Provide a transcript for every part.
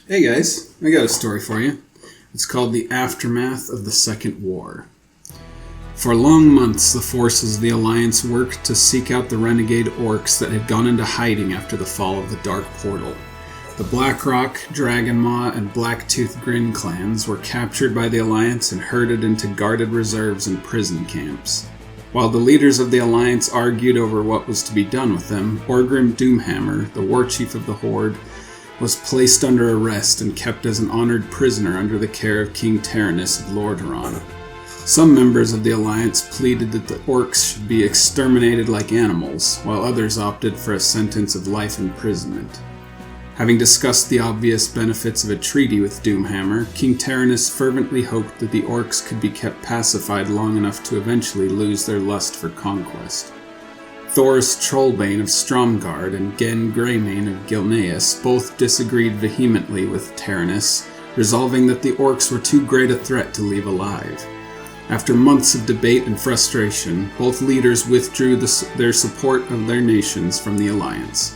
Hey guys, I got a story for you. It's called The Aftermath of the Second War. For long months, the forces of the Alliance worked to seek out the renegade orcs that had gone into hiding after the fall of the Dark Portal. The Blackrock, Dragonmaw, and Blacktooth Grin clans were captured by the Alliance and herded into guarded reserves and prison camps. While the leaders of the Alliance argued over what was to be done with them, Orgrim Doomhammer, the war chief of the Horde, was placed under arrest and kept as an honored prisoner under the care of King Taranis of Lordaeron. Some members of the Alliance pleaded that the orcs should be exterminated like animals, while others opted for a sentence of life imprisonment. Having discussed the obvious benefits of a treaty with Doomhammer, King Taranis fervently hoped that the orcs could be kept pacified long enough to eventually lose their lust for conquest. Thoris Trollbane of Stromgarde and Gen Greymane of Gilneas both disagreed vehemently with Taranis, resolving that the orcs were too great a threat to leave alive. After months of debate and frustration, both leaders withdrew their support of their nations from the Alliance.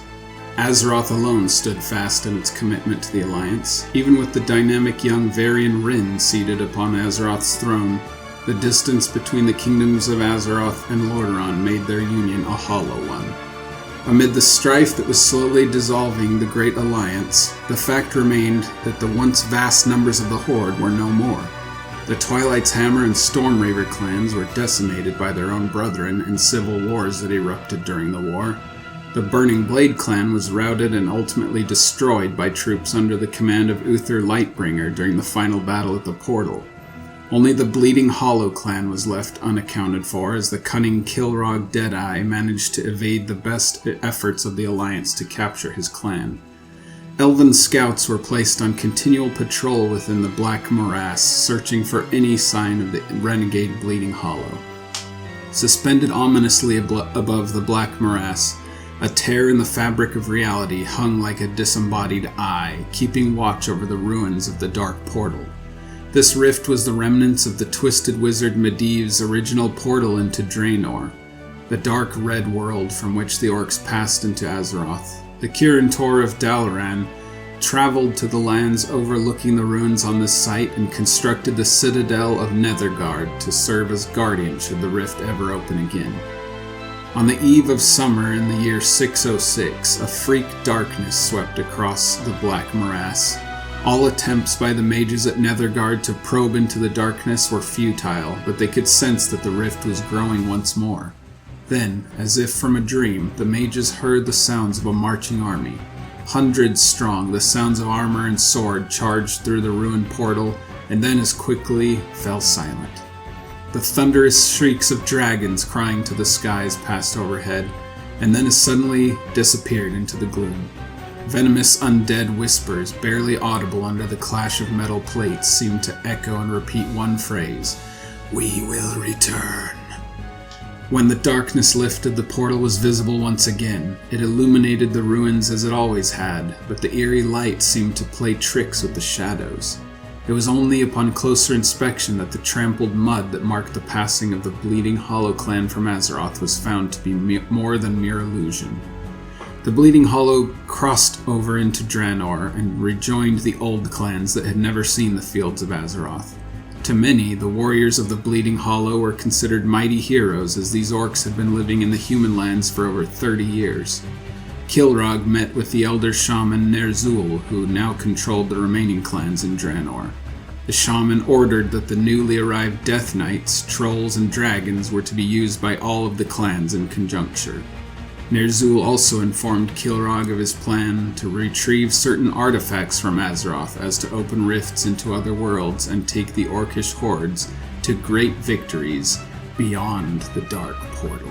Azeroth alone stood fast in its commitment to the Alliance. Even with the dynamic young Varian Wrynn seated upon Azeroth's throne, the distance between the kingdoms of Azeroth and Lordaeron made their union a hollow one. Amid the strife that was slowly dissolving the Great Alliance, the fact remained that the once vast numbers of the Horde were no more. The Twilight's Hammer and Stormreaver clans were decimated by their own brethren in civil wars that erupted during the war. The Burning Blade clan was routed and ultimately destroyed by troops under the command of Uther Lightbringer during the final battle at the portal. Only the Bleeding Hollow clan was left unaccounted for, as the cunning Kilrog Deadeye managed to evade the best efforts of the Alliance to capture his clan. Elven scouts were placed on continual patrol within the Black Morass, searching for any sign of the renegade Bleeding Hollow. Suspended ominously above the Black Morass, a tear in the fabric of reality hung like a disembodied eye, keeping watch over the ruins of the Dark Portal. This rift was the remnants of the Twisted Wizard Medivh's original portal into Draenor, the dark red world from which the orcs passed into Azeroth. The Kirin Tor of Dalaran traveled to the lands overlooking the ruins on this site and constructed the Citadel of Nethergard to serve as guardian should the rift ever open again. On the eve of summer in the year 606, a freak darkness swept across the Black Morass. All attempts by the mages at Nethergard to probe into the darkness were futile, but they could sense that the rift was growing once more. Then, as if from a dream, the mages heard the sounds of a marching army. Hundreds strong, the sounds of armor and sword charged through the ruined portal, and then as quickly fell silent. The thunderous shrieks of dragons crying to the skies passed overhead, and then as suddenly disappeared into the gloom. Venomous undead whispers, barely audible under the clash of metal plates, seemed to echo and repeat one phrase: "We will return." When the darkness lifted, the portal was visible once again. It illuminated the ruins as it always had, but the eerie light seemed to play tricks with the shadows. It was only upon closer inspection that the trampled mud that marked the passing of the Bleeding Hollow clan from Azeroth was found to be more than mere illusion. The Bleeding Hollow crossed over into Draenor and rejoined the old clans that had never seen the fields of Azeroth. To many, the warriors of the Bleeding Hollow were considered mighty heroes, as these orcs had been living in the human lands for over 30 years. Kilrog met with the elder shaman Ner'zhul, who now controlled the remaining clans in Draenor. The shaman ordered that the newly arrived Death Knights, trolls, and dragons were to be used by all of the clans in conjuncture. Ner'zhul also informed Kilrog of his plan to retrieve certain artifacts from Azeroth as to open rifts into other worlds and take the orcish hordes to great victories beyond the Dark Portal.